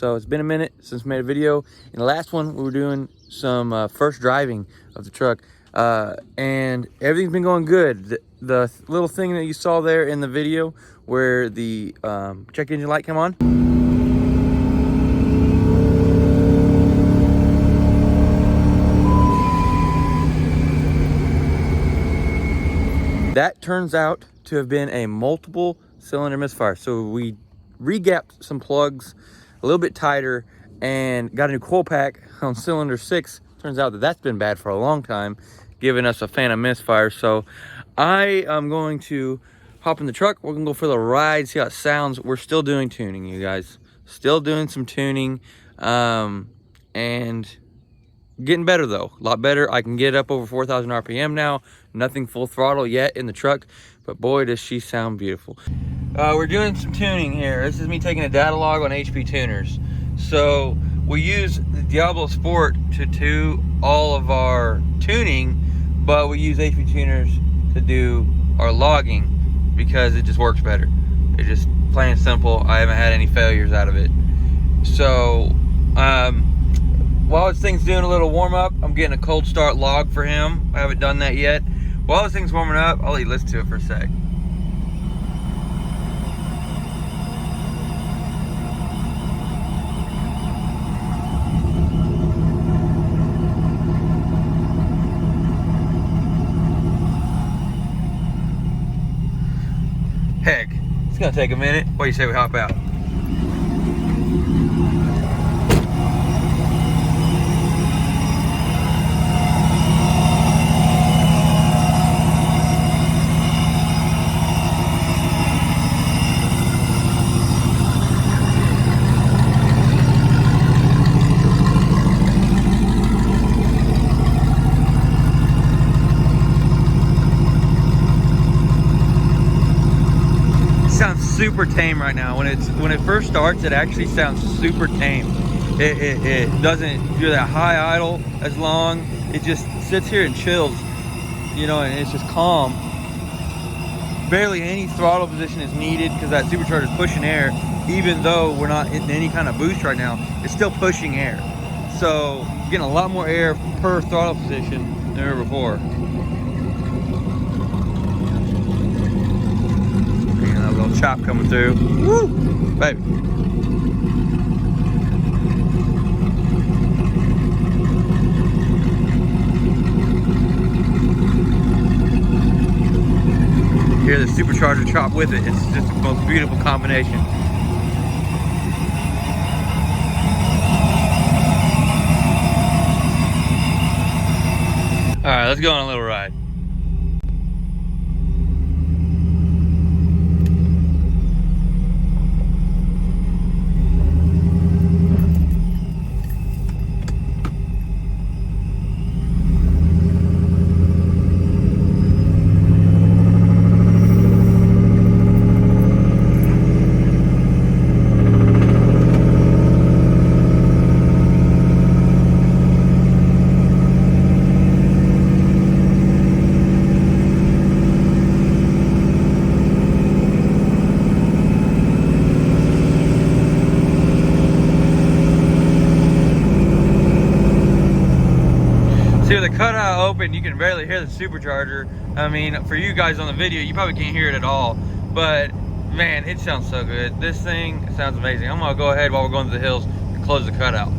So it's been a minute since we made a video. In the last one, we were doing some first driving of the truck, and everything's been going good. The little thing that you saw there in the video where the check engine light come on, that turns out to have been a multiple cylinder misfire. So we re-gapped some plugs a little bit tighter and got a new coil pack on cylinder 6. Turns out that that's been bad for a long time, giving us a phantom misfire. So I am going to hop in the truck. We're gonna go for the ride, see how it sounds. We're still doing tuning, you guys. Still doing some tuning, and getting better though, a lot better. I can get up over 4,000 RPM now. Nothing full throttle yet in the truck, but boy, does she sound beautiful. We're doing some tuning here. This is me taking a data log on HP tuners. So we use the Diablo Sport to do all of our tuning, but we use HP tuners to do our logging because it just works better. It's just plain and simple. I haven't had any failures out of it. So while this thing's doing a little warm up, I'm getting a cold start log for him. I haven't done that yet. While this thing's warming up, I'll let you listen to it for a sec. Heck, it's gonna take a minute. What do you say we hop out? Super tame right now. When it first starts, it actually sounds super tame. It doesn't do that high idle as long. It just sits here and chills, you know, and it's just calm. Barely any throttle position is needed because that supercharger is pushing air. Even though we're not in any kind of boost right now, it's still pushing air. So getting a lot more air per throttle position than ever before. Little chop coming through. Woo! Baby. Hear the supercharger chop with it. It's just the most beautiful combination. All right, let's go on a little ride. See, with the cutout open, you can barely hear the supercharger. I mean, for you guys on the video, you probably can't hear it at all. But man, it sounds so good. This thing sounds amazing. I'm gonna go ahead while we're going to the hills and close the cutout.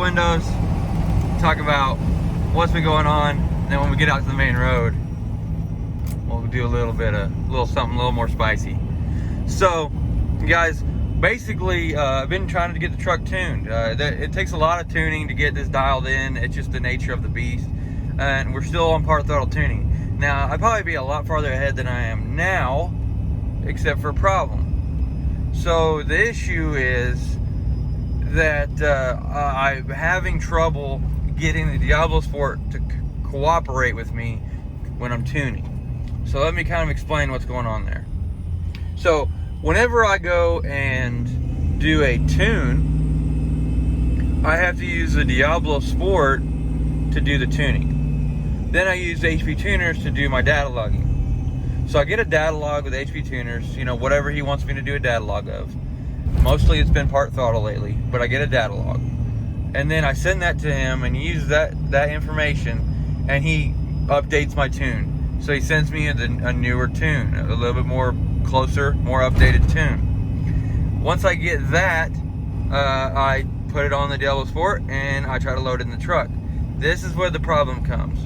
windows, talk about what's been going on, and then when we get out to the main road, we'll do a little something a little more spicy. So Guys, basically, I've been trying to get the truck tuned. It takes a lot of tuning to get this dialed in. It's just the nature of the beast. And we're still on part throttle tuning. Now, I'd probably be a lot farther ahead than I am now, except for a problem. So the issue is that I'm having trouble getting the Diablo Sport to cooperate with me when I'm tuning. So let me kind of explain what's going on there. So whenever I go and do a tune, I have to use the Diablo Sport to do the tuning. Then I use HP Tuners to do my data logging. So I get a data log with HP Tuners, you know, whatever he wants me to do a data log of. Mostly it's been part throttle lately, but I get a data log. And then I send that to him, and he uses that information, and he updates my tune. So he sends me a newer tune, a little bit more closer, more updated tune. Once I get that, I put it on the Diablo Sport, and I try to load it in the truck. This is where the problem comes.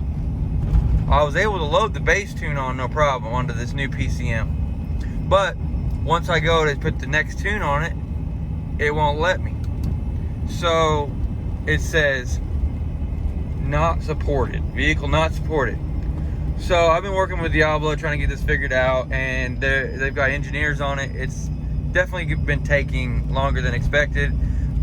I was able to load the bass tune on no problem onto this new PCM. But once I go to put the next tune on it, it won't let me. So it says not supported, vehicle not supported. So I've been working with Diablo trying to get this figured out, and they've got engineers on it. It's definitely been taking longer than expected.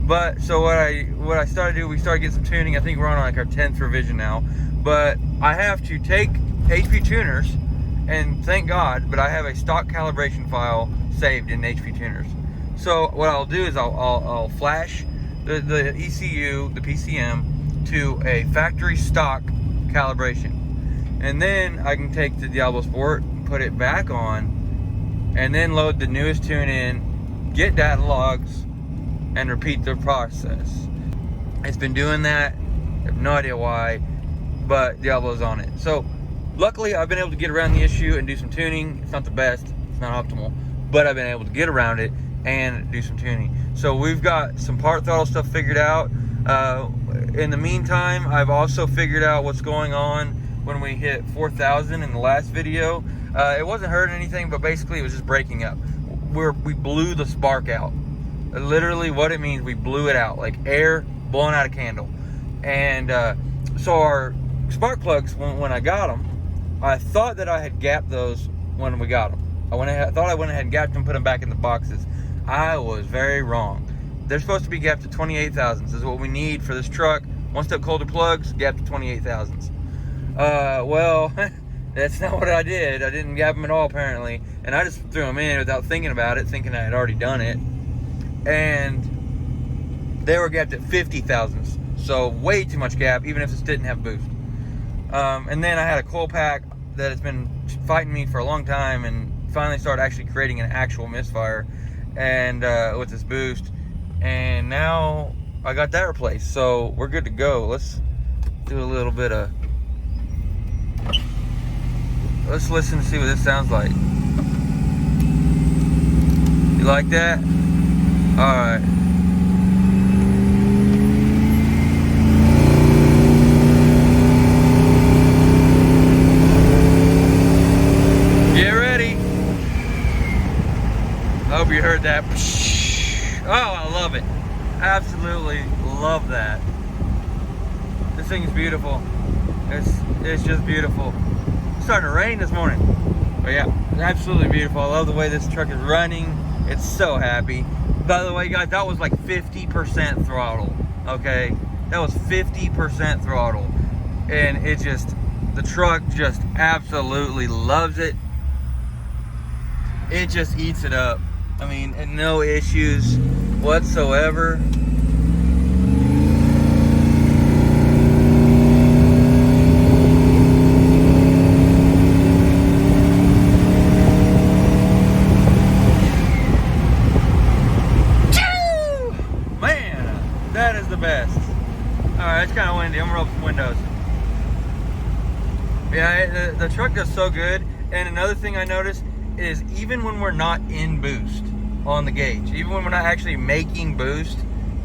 But so what I started to do, we started getting some tuning. I think we're on like our 10th revision now. But I have to take HP Tuners, and thank God, but I have a stock calibration file saved in HP Tuners. So what I'll do is I'll flash the ECU, the PCM, to a factory stock calibration. And then I can take the Diablo Sport, put it back on, and then load the newest tune in, get data logs, and repeat the process. It's been doing that. I have no idea why, but Diablo's on it. So luckily I've been able to get around the issue and do some tuning. It's not the best, it's not optimal, but I've been able to get around it and do some tuning. So we've got some part throttle stuff figured out. In the meantime, I've also figured out what's going on when we hit 4,000 in the last video. It wasn't hurting anything, but basically it was just breaking up. We blew the spark out. Literally what it means, we blew it out, like air blowing out a candle. And so our spark plugs, when I got them, I thought that I had gapped those when we got them. I thought I went ahead and gapped them, put them back in the boxes. I was very wrong. They're supposed to be gapped to 28 thousandths. This is what we need for this truck. One step colder plugs, gapped to 28 thousandths. Well, that's not what I did. I didn't gap them at all, apparently. And I just threw them in without thinking about it, thinking I had already done it. And they were gapped at 50 thousandths. So way too much gap, even if this didn't have boost. And then I had a coil pack that has been fighting me for a long time, and finally started actually creating an actual misfire, and with this boost. And now I got that replaced, so we're good to go. Let's do a little bit of, let's listen to see what this sounds like. You like that? All right. Get ready. I hope you heard that. Oh, I love it. Absolutely love that. This thing is beautiful. It's just beautiful. It's starting to rain this morning. But yeah, absolutely beautiful. I love the way this truck is running. It's so happy. By the way, guys, that was like 50% throttle. Okay? That was 50% throttle. And it just, the truck just absolutely loves it. It just eats it up. I mean, and no issues whatsoever. Man, that is the best. Alright, it's kind of windy. I'm gonna roll up some windows. Yeah, the truck does so good. And another thing I noticed is even when we're not in boost on the gauge, even when we're not actually making boost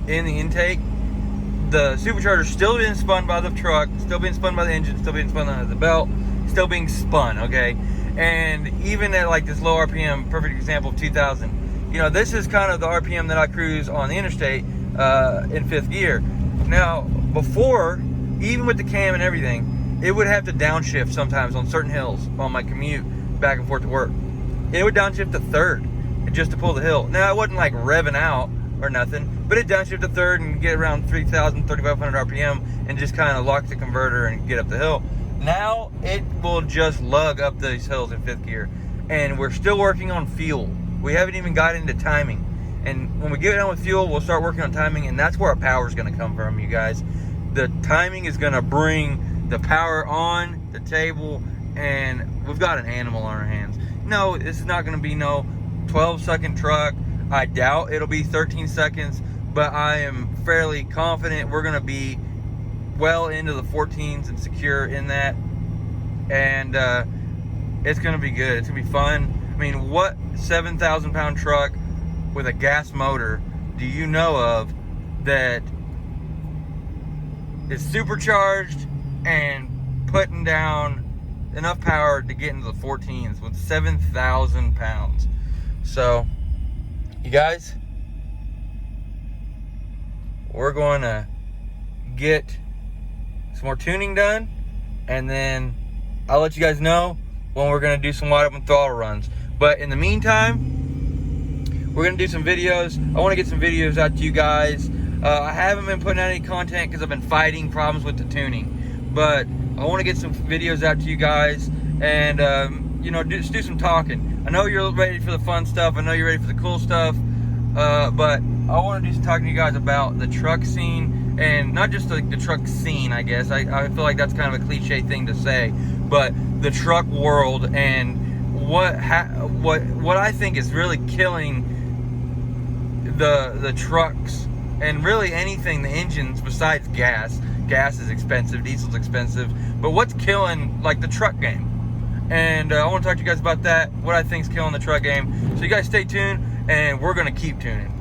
in the intake, the supercharger still being spun by the truck, still being spun by the engine, still being spun by the belt, still being spun, okay? And even at like this low RPM, perfect example of 2,000, you know, this is kind of the RPM that I cruise on the interstate in fifth gear. Now, before, even with the cam and everything, it would have to downshift sometimes on certain hills on my commute back and forth to work. It would downshift to third just to pull the hill. Now, it wasn't like revving out or nothing, but it downshift to third and get around 3,000, 3,500 RPM and just kind of lock the converter and get up the hill. Now, it will just lug up these hills in fifth gear. And we're still working on fuel. We haven't even got into timing. And when we get done with fuel, we'll start working on timing, and that's where our power is going to come from, you guys. The timing is going to bring the power on the table, and we've got an animal on our hands. No, this is not going to be no 12-second truck. I doubt it'll be 13 seconds, but I am fairly confident we're going to be well into the 14s and secure in that. And it's going to be good. It's going to be fun. I mean, what 7,000-pound truck with a gas motor do you know of that is supercharged and putting down enough power to get into the 14s with 7,000 pounds? So, you guys, we're going to get some more tuning done, and then I'll let you guys know when we're going to do some wide open throttle runs. But in the meantime, we're going to do some videos. I want to get some videos out to you guys. I haven't been putting out any content because I've been fighting problems with the tuning. But I want to get some videos out to you guys and, you know, just do some talking. I know you're ready for the fun stuff. I know you're ready for the cool stuff. But I want to do some talking to you guys about the truck scene, and not just the truck scene, I guess. I feel like that's kind of a cliche thing to say, but the truck world and what I think is really killing the trucks, and really anything, the engines besides gas. Gas is expensive, diesel's expensive, but what's killing like the truck game? And I want to talk to you guys about that, what I think is killing the truck game. So you guys stay tuned, and we're going to keep tuning.